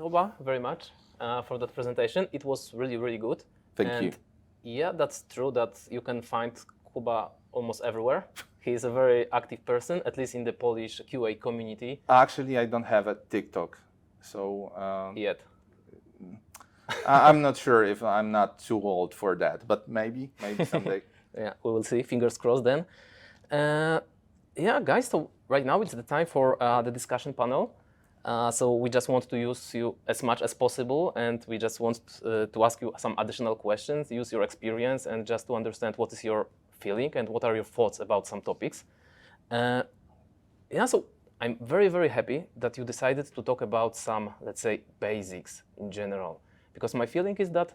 Kuba, very much for that presentation. It was really, really good. Thank you. Yeah, that's true that you can find Kuba almost everywhere. He is a very active person, at least in the Polish QA community. Actually, I don't have a TikTok, so Yet. I'm not sure if I'm not too old for that, but maybe someday. Yeah, we will see. Fingers crossed then. Yeah, guys, so right now it's the time for the discussion panel. So we just want to use you as much as possible, and we just want to ask you some additional questions, use your experience, and just to understand what is your feeling and what are your thoughts about some topics. Yeah, so I'm very, very happy that you decided to talk about some, let's say, basics in general, because my feeling is that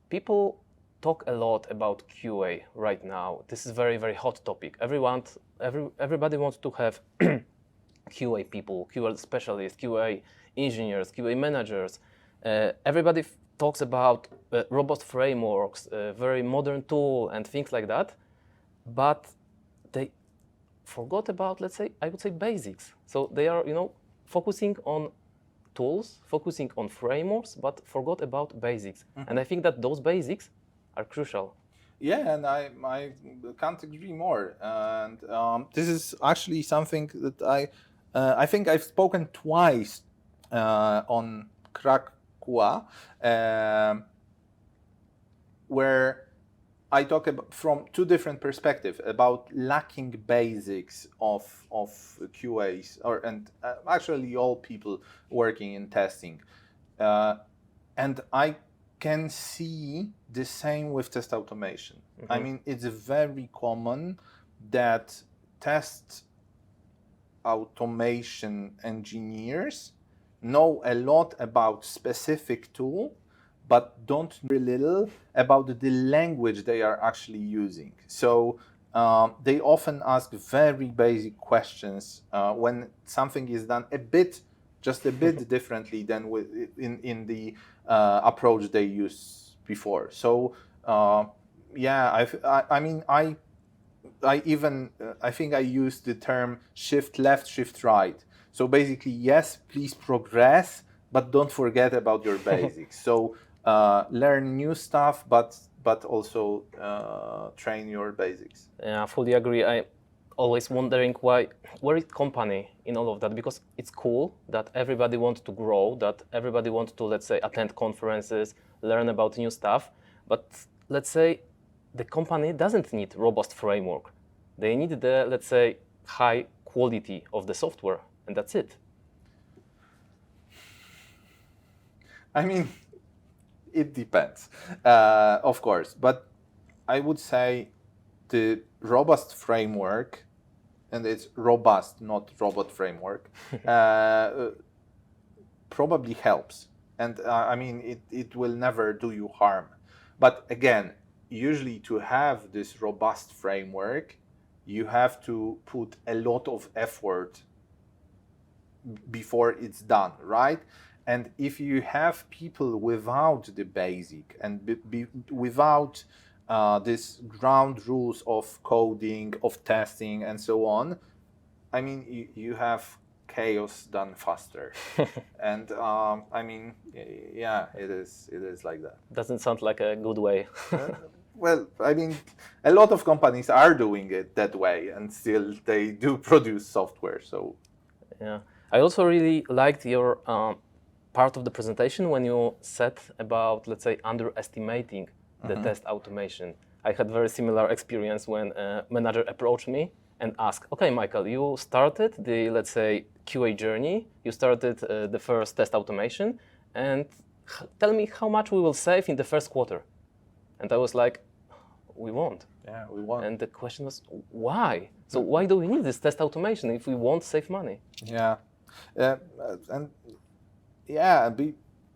people talk a lot about QA right now. This is very, very hot topic. Everybody wants to have QA people, QA specialists, QA engineers, QA managers. Everybody talks about robust frameworks, very modern tool and things like that, but they forgot about, let's say, I would say basics. So they are, focusing on tools, focusing on frameworks, but forgot about basics. Mm-hmm. And I think that those basics are crucial. Yeah, and I can't agree more. And this is actually something that I think I've spoken twice on Krakua, where I talk about from two different perspectives about lacking basics of QAs and actually all people working in testing, and I can see the same with test automation. Mm-hmm. I mean, it's very common that test automation engineers know a lot about specific tool, but don't know very little about the language they are actually using. So they often ask very basic questions when something is done just a bit differently than in the approach they used before. So yeah, I think I used the term shift left, shift right. So basically, yes, please progress, but don't forget about your basics. So learn new stuff, but also train your basics. Yeah, I fully agree. I always wondering where is company in all of that, because it's cool that everybody wants to grow, that everybody wants to, let's say, attend conferences, learn about new stuff, but let's say the company doesn't need robust framework. They need the, let's say, high quality of the software, and that's it. I mean, it depends, of course, but I would say the robust framework, and it's robust, not robot framework, probably helps. And I mean, it will never do you harm. But again, usually to have this robust framework, you have to put a lot of effort before it's done, right? And if you have people without the basic and without these ground rules of coding, of testing, and so on, I mean, you have chaos done faster. And I mean, yeah, it is like that. Doesn't sound like a good way. Well, I mean, a lot of companies are doing it that way, and still they do produce software. So, yeah, I also really liked your part of the presentation when you said about, let's say, underestimating the test automation. I had very similar experience when a manager approached me and asked, okay, Michael, you started the, let's say, QA journey, you started the first test automation, and tell me how much we will save in the first quarter. And I was like, we won't. Yeah, we won't. And the question was, why? So why do we need this test automation if we won't save money? Yeah, and yeah,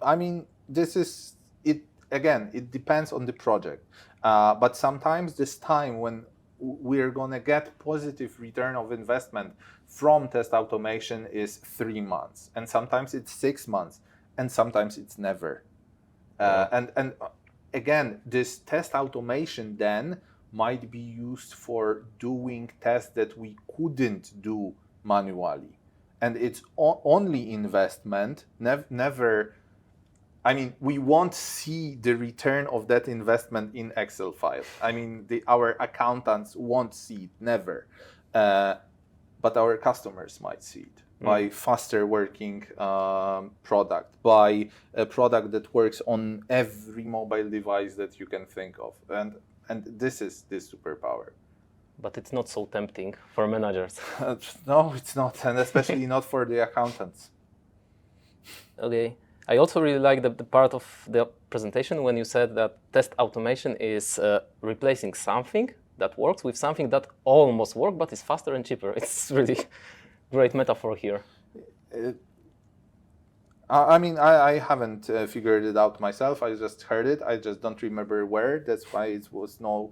I mean, this is it. Again, it depends on the project, but sometimes this time when we're gonna get positive return of investment from test automation is 3 months, and sometimes it's 6 months, and sometimes it's never. And again, this test automation then might be used for doing tests that we couldn't do manually, and it's only investment, never I mean, we won't see the return of that investment in Excel file. I mean, our accountants won't see it, never. But our customers might see it by faster working product, by a product that works on every mobile device that you can think of. And this is this superpower. But it's not so tempting for managers. No, it's not, and especially not for the accountants. Okay. I also really like the part of the presentation when you said that test automation is replacing something that works with something that almost works but is faster and cheaper. It's really great metaphor here. I mean, I haven't figured it out myself. I just heard it. I just don't remember where. That's why it was not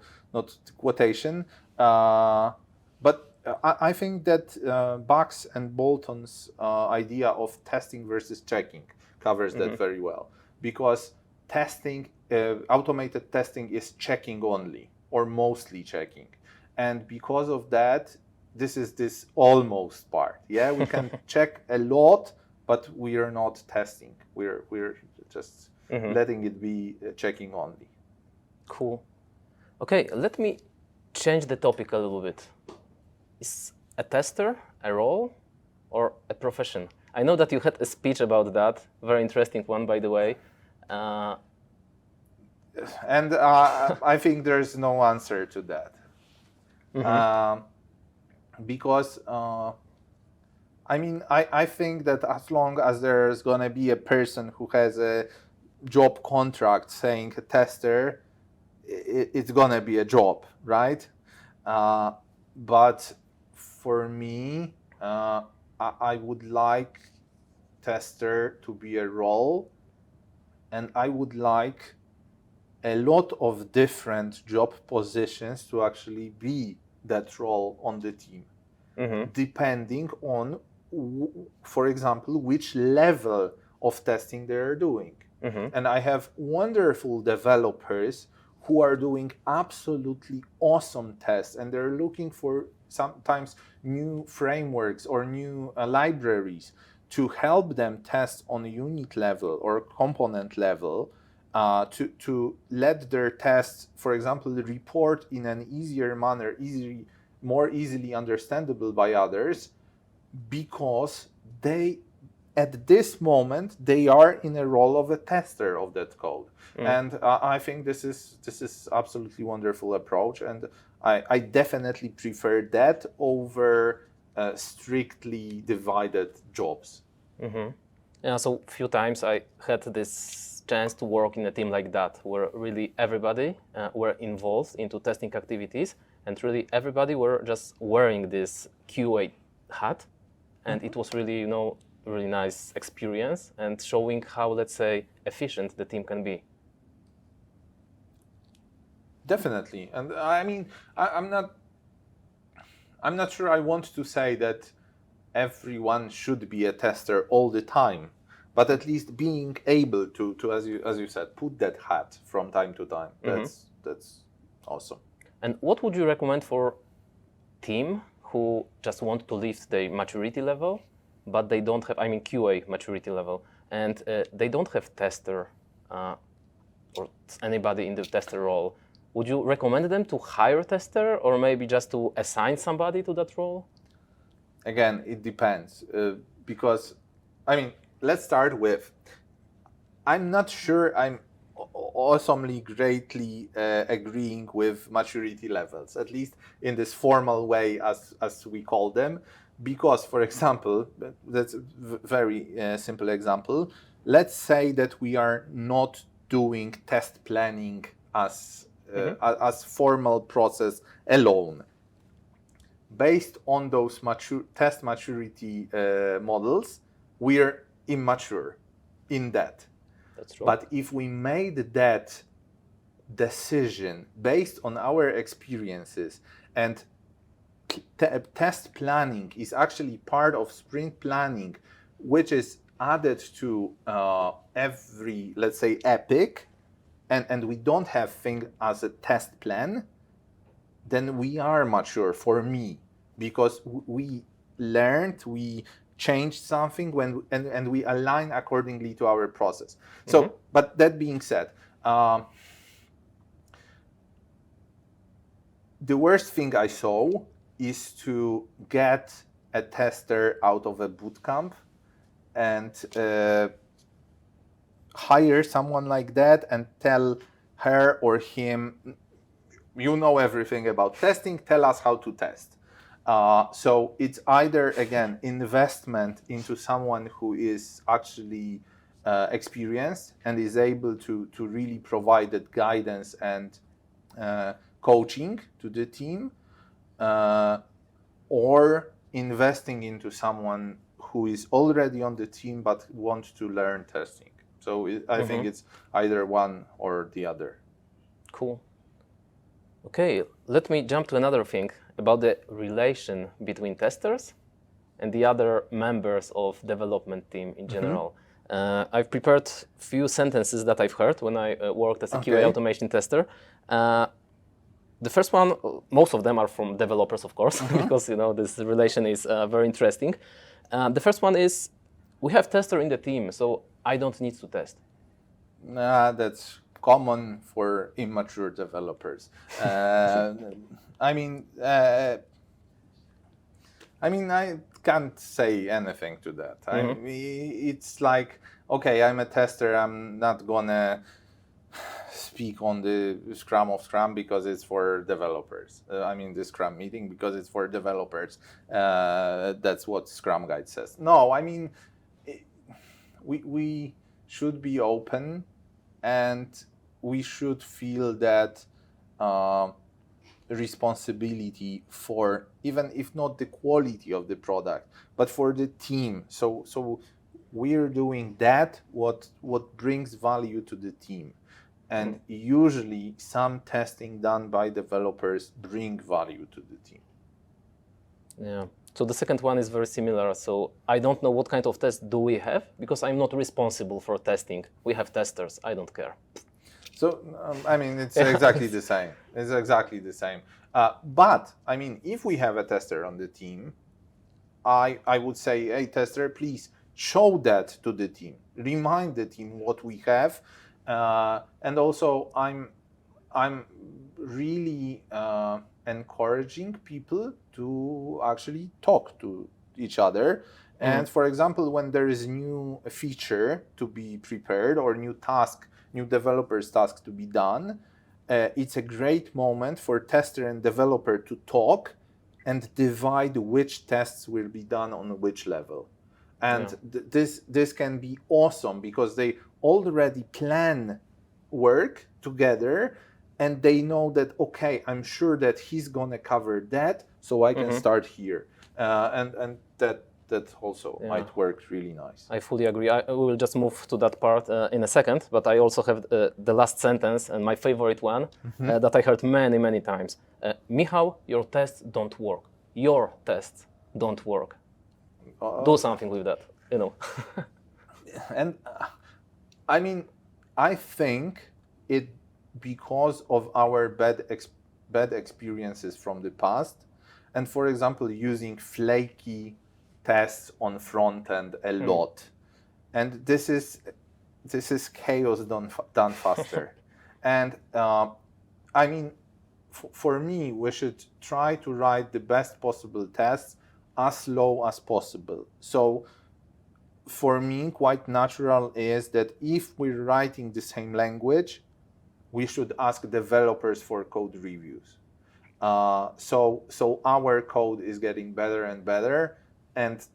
quotation. But I think that Bucks and Bolton's idea of testing versus checking covers that very well, because testing, automated testing is checking only or mostly checking, and because of that, this is this almost part. Yeah, we can check a lot, but we are not testing. We're just letting it be checking only. Cool. Okay, let me change the topic a little bit. Is a tester a role or a profession? I know that you had a speech about that, very interesting one, by the way. And I think there's no answer to that. Because, I mean, I think that as long as there's going to be a person who has a job contract saying a tester, it's going to be a job, right? But for me, I would like tester to be a role, and I would like a lot of different job positions to actually be that role on the team, depending on, for example, which level of testing they're doing. And I have wonderful developers who are doing absolutely awesome tests, and they're looking for sometimes new frameworks or new libraries to help them test on a unit level or component level, to let their tests, for example, report in an easier manner, more easily understandable by others, because they, at this moment, they are in a role of a tester of that code. And I think this is absolutely wonderful approach, and I definitely prefer that over strictly divided jobs. Yeah, so a few times I had this chance to work in a team like that, where really everybody were involved into testing activities, and really everybody were just wearing this QA hat, and it was really, really nice experience and showing how, let's say, efficient the team can be. Definitely, and I mean, I'm not sure I want to say that everyone should be a tester all the time, but at least being able to as you said, put that hat from time to time. That's awesome. And what would you recommend for team who just want to lift their maturity level, but they don't have, QA maturity level, and they don't have tester or anybody in the tester role? Would you recommend them to hire a tester, or maybe just to assign somebody to that role? Again, it depends, because, let's start with, I'm not sure I'm awesomely greatly agreeing with maturity levels, at least in this formal way as we call them, because, for example, that's a very simple example. Let's say that we are not doing test planning as formal process alone. Based on those test maturity models, we are immature in that. That's true. But if we made that decision based on our experiences, and test planning is actually part of sprint planning, which is added to every, let's say, epic, and we don't have thing as a test plan, then we are mature, for me, because we learned, we change something and we align accordingly to our process. So, but that being said, the worst thing I saw is to get a tester out of a bootcamp and hire someone like that and tell her or him, you know everything about testing, tell us how to test. So it's either, again, investment into someone who is actually experienced and is able to really provide that guidance and coaching to the team, or investing into someone who is already on the team but wants to learn testing. So I think it's either one or the other. Cool. Okay, let me jump to another thing about the relation between testers and the other members of development team in general. I've prepared few sentences that I've heard when I worked as a QA automation tester. The first one, most of them are from developers, of course, because this relation is very interesting. The first one is, we have tester in the team, so I don't need to test. That's common for immature developers. I can't say anything to that. It's like, okay, I'm a tester, I'm not gonna speak on the Scrum of Scrum because it's for developers. The Scrum meeting because it's for developers. That's what Scrum Guide says. No, we should be open, and we should feel that responsibility for, even if not the quality of the product, but for the team. So we're doing that what brings value to the team. And usually some testing done by developers bring value to the team. Yeah. So the second one is very similar. So I don't know what kind of test do we have, because I'm not responsible for testing. We have testers. I don't care. So, it's exactly the same. It's exactly the same. But, if we have a tester on the team, I would say, hey, tester, please show that to the team. Remind the team what we have. And also, I'm really encouraging people to actually talk to each other. And for example, when there is new feature to be prepared or new developer's task to be done, it's a great moment for tester and developer to talk and divide which tests will be done on which level. And this can be awesome because they already plan work together, and they know that, okay, I'm sure that he's gonna cover that, so I can start here. And that also might work really nice. I fully agree. I will just move to that part in a second, but I also have the last sentence, and my favorite one, that I heard many, many times. Michał, your tests don't work. Your tests don't work. Do something with that, And I think it because of our bad experiences from the past, and for example, using flaky tests on front end a lot, and this is chaos done faster. And for me, we should try to write the best possible tests as slow as possible. So for me, quite natural is that if we're writing the same language, we should ask developers for code reviews. So our code is getting better and better, and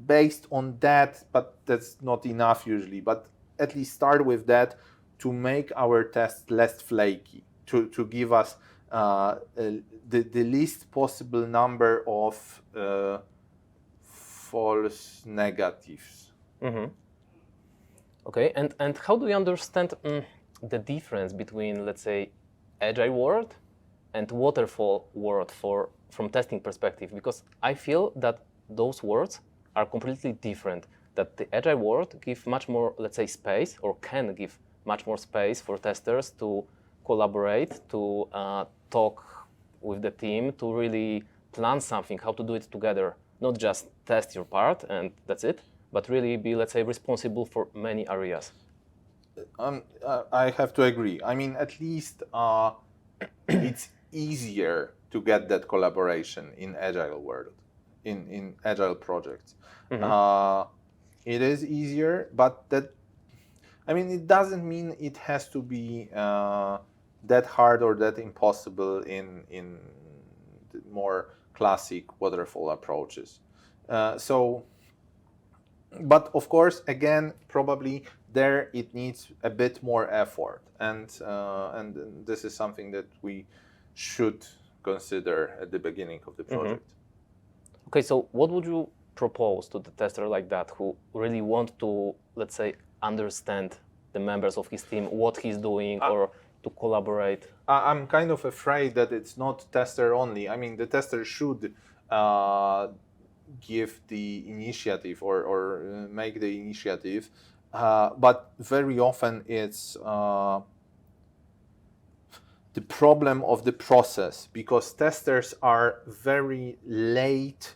based on that, but that's not enough usually, but at least start with that to make our tests less flaky, to give us the least possible number of false negatives. Okay, and how do you understand the difference between, let's say, agile world and waterfall world from testing perspective? Because I feel that those words are completely different, that the agile world give much more, let's say, space, or can give much more space for testers to collaborate, to talk with the team, to really plan something, how to do it together, not just test your part and that's it, but really be, let's say, responsible for many areas. I have to agree. I mean, at least it's easier to get that collaboration in agile world, in agile projects. It is easier, but it doesn't mean it has to be that hard or that impossible in the more classic waterfall approaches. But of course, again, probably there it needs a bit more effort, and this is something that we should consider at the beginning of the project. Okay, so what would you propose to the tester like that who really want to, let's say, understand the members of his team, what he's doing, or to collaborate? I'm kind of afraid that it's not tester only. I mean, the tester should give the initiative or make the initiative, but very often it's the problem of the process, because testers are very late,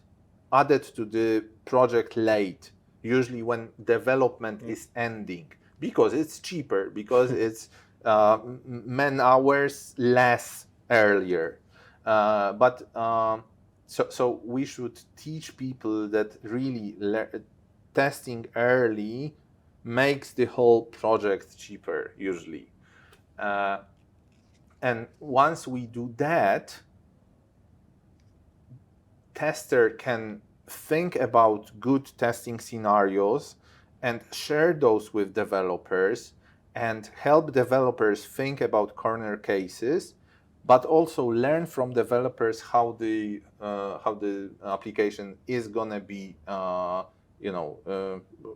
added to the project late, usually when development is ending, because it's cheaper, because it's man hours less earlier. So we should teach people that really testing early makes the whole project cheaper, usually. And once we do that, tester can think about good testing scenarios and share those with developers and help developers think about corner cases, but also learn from developers how the application is gonna be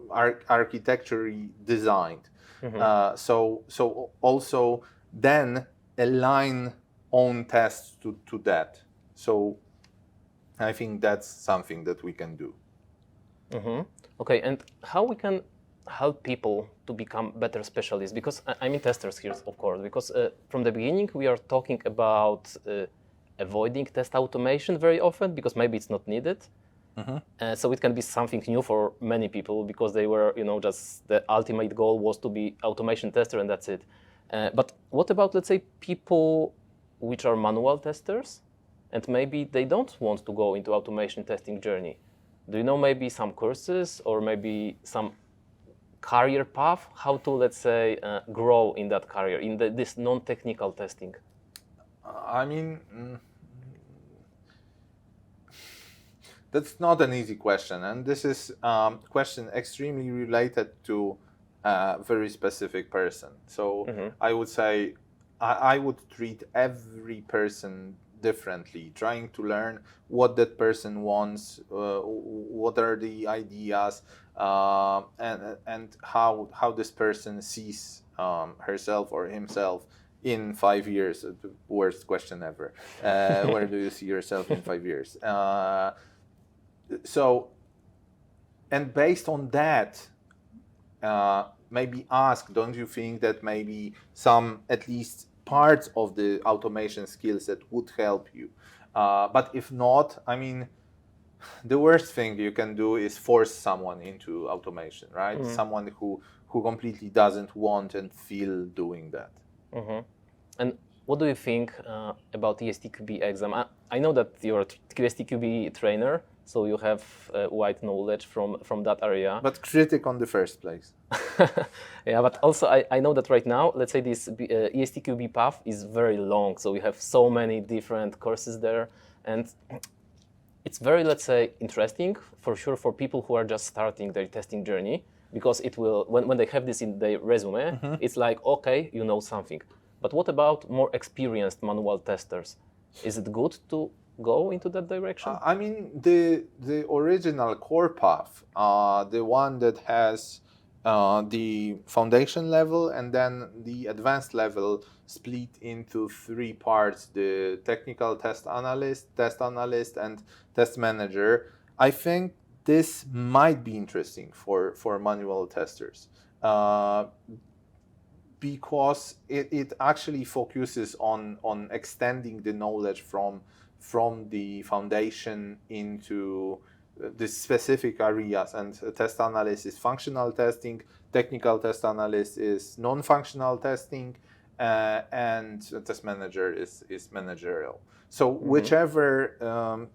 architecturally designed. So also then align own tests to that. So I think that's something that we can do. Okay, and how we can help people to become better specialists? Because I mean testers here, of course, because from the beginning we are talking about avoiding test automation very often, because maybe it's not needed. So it can be something new for many people, because they were, just the ultimate goal was to be automation tester and that's it. But what about, let's say, people which are manual testers and maybe they don't want to go into automation testing journey? Do you know maybe some courses or maybe some career path, how to, let's say, grow in that career, in this non-technical testing? That's not an easy question, and this is a question extremely related to a very specific person. So I would say I would treat every person differently, trying to learn what that person wants, what are the ideas, and how this person sees herself or himself in 5 years. The worst question ever. Where do you see yourself in 5 years? And based on that, maybe ask, don't you think that maybe some, at least parts of the automation skills that would help you? But if not, the worst thing you can do is force someone into automation, right? Someone who completely doesn't want and feel doing that. And what do you think about the ESTQB exam? I know that you're a ESTQB trainer, so you have wide knowledge from that area. But critic on the first place. Yeah, but also I know that right now, let's say this ESTQB path is very long, so we have so many different courses there, and it's very, let's say, interesting for sure for people who are just starting their testing journey, because it will, when they have this in their resume, it's like, okay, you know something. But what about more experienced manual testers? Is it good to go into that direction? The original core path, the one that has the foundation level and then the advanced level split into 3 parts, the technical test analyst, and test manager. I think this might be interesting for manual testers, because it actually focuses on extending the knowledge from from the foundation into the specific areas. And test analyst is functional testing, technical test analyst is non-functional testing, and a test manager is managerial. So whichever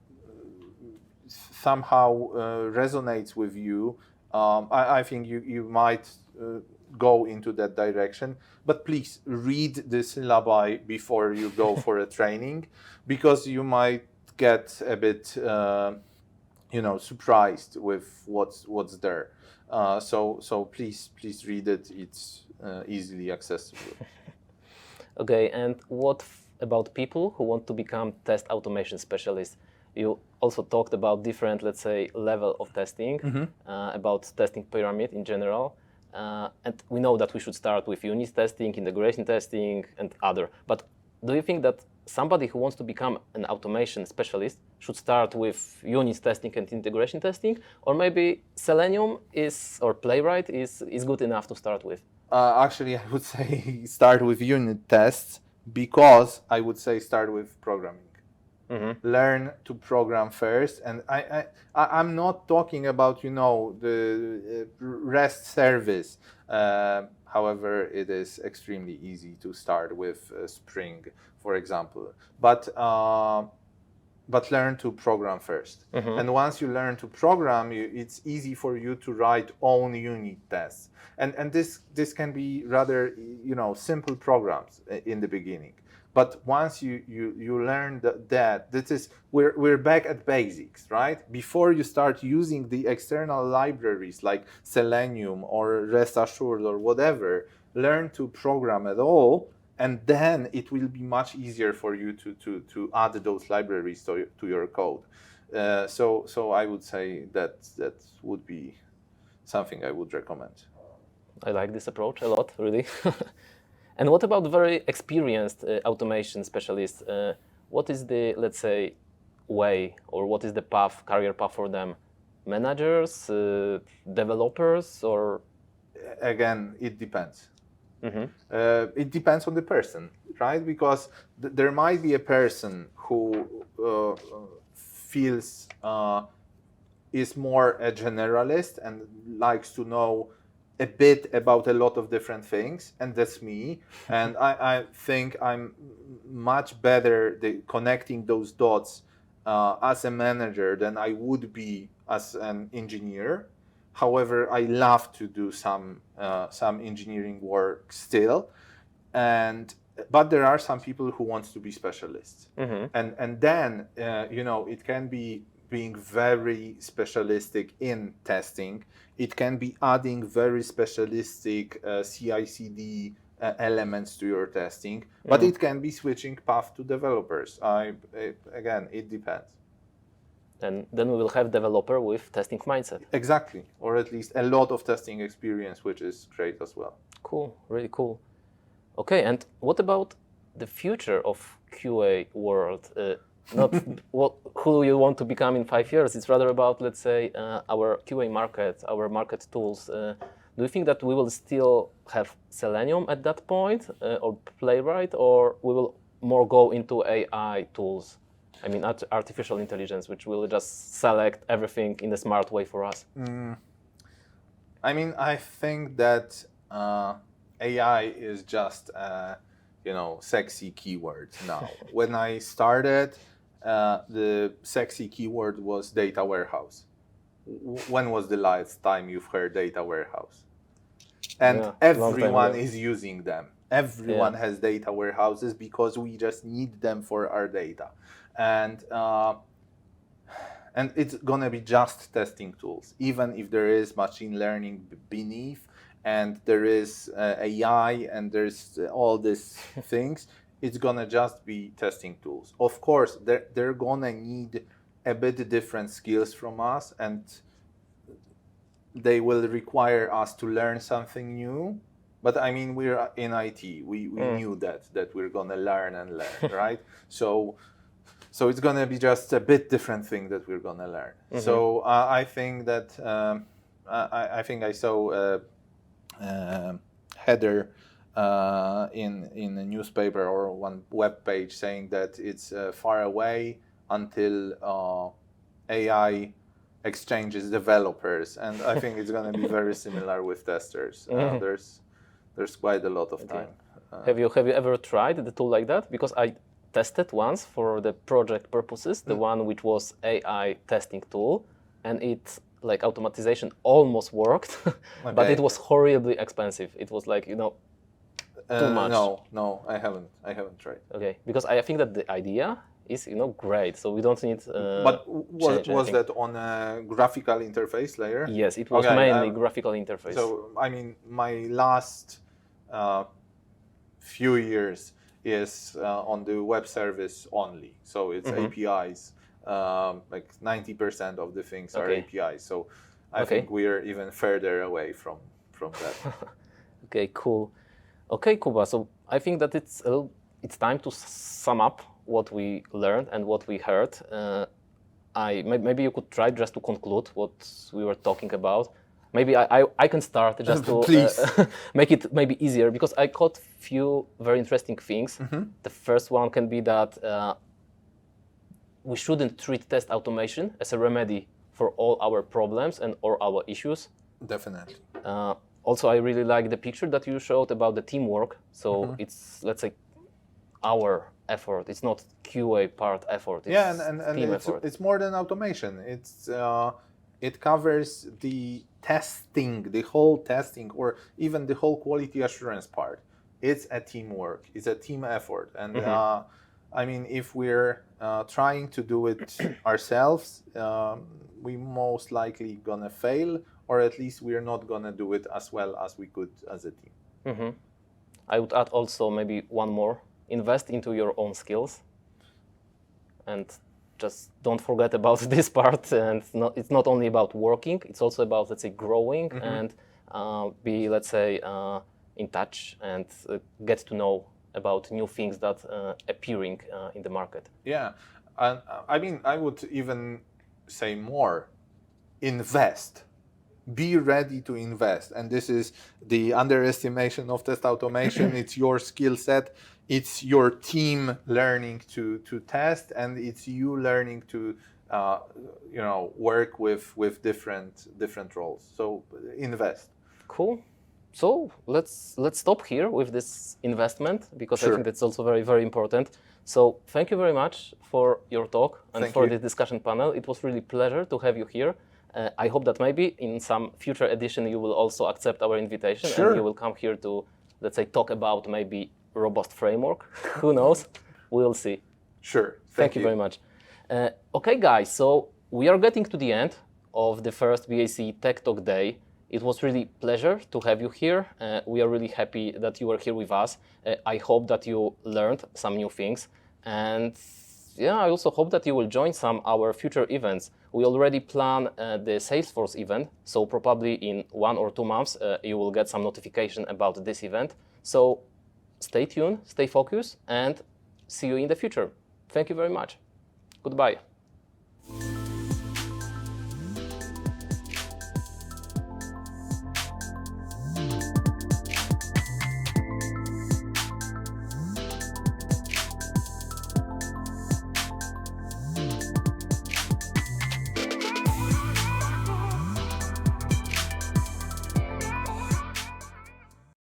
somehow resonates with you, I think you might go into that direction. But please read the syllabi before you go for a training, because you might get a bit surprised with what's there. So please read it. It's easily accessible. Okay, and what about people who want to become test automation specialists? You also talked about different, let's say, level of testing, about testing pyramid in general. And we know that we should start with unit testing, integration testing, and other. But do you think that somebody who wants to become an automation specialist should start with unit testing and integration testing? Or maybe Selenium or Playwright is good enough to start with? Actually, I would say start with unit tests, because I would say start with programming. Learn to program first, and I'm not talking about the REST service. However, it is extremely easy to start with Spring, for example. But learn to program first. And once you learn to program, it's easy for you to write own unit tests. And this can be rather simple programs in the beginning. But once you learn that this is we're back at basics, right? Before you start using the external libraries like Selenium or Rest Assured or whatever, learn to program at all, and then it will be much easier for you to add those libraries to your code. So I would say that would be something I would recommend. I like this approach a lot, really. And what about very experienced automation specialists? What is the, let's say, way, or what is the career path for them? Managers, developers, or? Again, it depends. It depends on the person, right? Because there might be a person who feels is more a generalist and likes to know a bit about a lot of different things, and that's me. And I think I'm much better connecting those dots as a manager than I would be as an engineer. However, I love to do some engineering work still, but there are some people who want to be specialists, and then it can be being very specialistic in testing. It can be adding very specialistic CI/CD elements to your testing, but it can be switching path to developers. Again, it depends. And then we will have developer with testing mindset. Exactly, or at least a lot of testing experience, which is great as well. Cool, really cool. Okay, and what about the future of QA world? Not who you want to become in 5 years. It's rather about, let's say, our QA market, our market tools. Do you think that we will still have Selenium at that point, or Playwright, or we will more go into AI tools? I mean, artificial intelligence, which will just select everything in a smart way for us. I mean, I think that AI is just sexy keyword now. When I started, the sexy keyword was data warehouse. When was the last time you've heard data warehouse? And everyone is using them. Everyone has data warehouses because we just need them for our data. And it's gonna be just testing tools, even if there is machine learning beneath, and there is AI, and there's all these things. It's gonna just be testing tools. Of course, they're gonna need a bit different skills from us, and they will require us to learn something new. But I mean, we're in IT. We knew that we're gonna learn, right? So it's gonna be just a bit different thing that we're gonna learn. So I think that I think I saw a header in a newspaper or one web page saying that it's far away until AI exchanges developers, and I think it's going to be very similar with testers. There's quite a lot of time. Have you ever tried the tool like that? Because I tested once for the project purposes, the one which was AI testing tool, and it like automatization almost worked, but it was horribly expensive. It was like, too much. No, I haven't tried. Okay, because I think that the idea is, great. So we don't need. But was that on a graphical interface layer? Yes, it was mainly graphical interface. So I mean, my last few years is on the web service only. So it's APIs. Like 90% of the things are APIs. So I think we are even further away from that. Okay, cool. Okay, Kuba. So I think that it's time to sum up what we learned and what we heard. Maybe you could try just to conclude what we were talking about. Maybe I can start just to make it maybe easier, because I caught few very interesting things. The first one can be that we shouldn't treat test automation as a remedy for all our problems and all our issues. Definitely. Also, I really like the picture that you showed about the teamwork. So it's, let's say, our effort. It's not QA part effort. It's and team effort. It's more than automation. It covers the testing, the whole testing, or even the whole quality assurance part. It's a teamwork. It's a team effort. And I mean, if we're trying to do it ourselves, we most likely gonna fail, or at least we're not gonna do it as well as we could as a team. I would add also maybe one more. Invest into your own skills, and just don't forget about this part. And it's not only about working, it's also about, let's say, growing and be, let's say, in touch and get to know about new things that appearing in the market. Yeah, and I mean, I would even say more. Invest. Be ready to invest. And this is the underestimation of test automation. It's your skill set. It's your team learning to test, and it's you learning to work with different roles. So invest. Cool. So let's stop here with this investment, because I think that's also very, very important. So thank you very much for your talk and for this discussion panel. It was really a pleasure to have you here. I hope that maybe in some future edition you will also accept our invitation and you will come here to, let's say, talk about maybe robust framework. Who knows? We'll see. Sure. Thank you very much. Okay, guys, so we are getting to the end of the first BAC Tech Talk Day. It was really a pleasure to have you here. We are really happy that you were here with us. I hope that you learned some new things. And yeah, I also hope that you will join some our future events. We already plan the Salesforce event, so probably in 1 or 2 months you will get some notification about this event. So stay tuned, stay focused, and see you in the future. Thank you very much. Goodbye.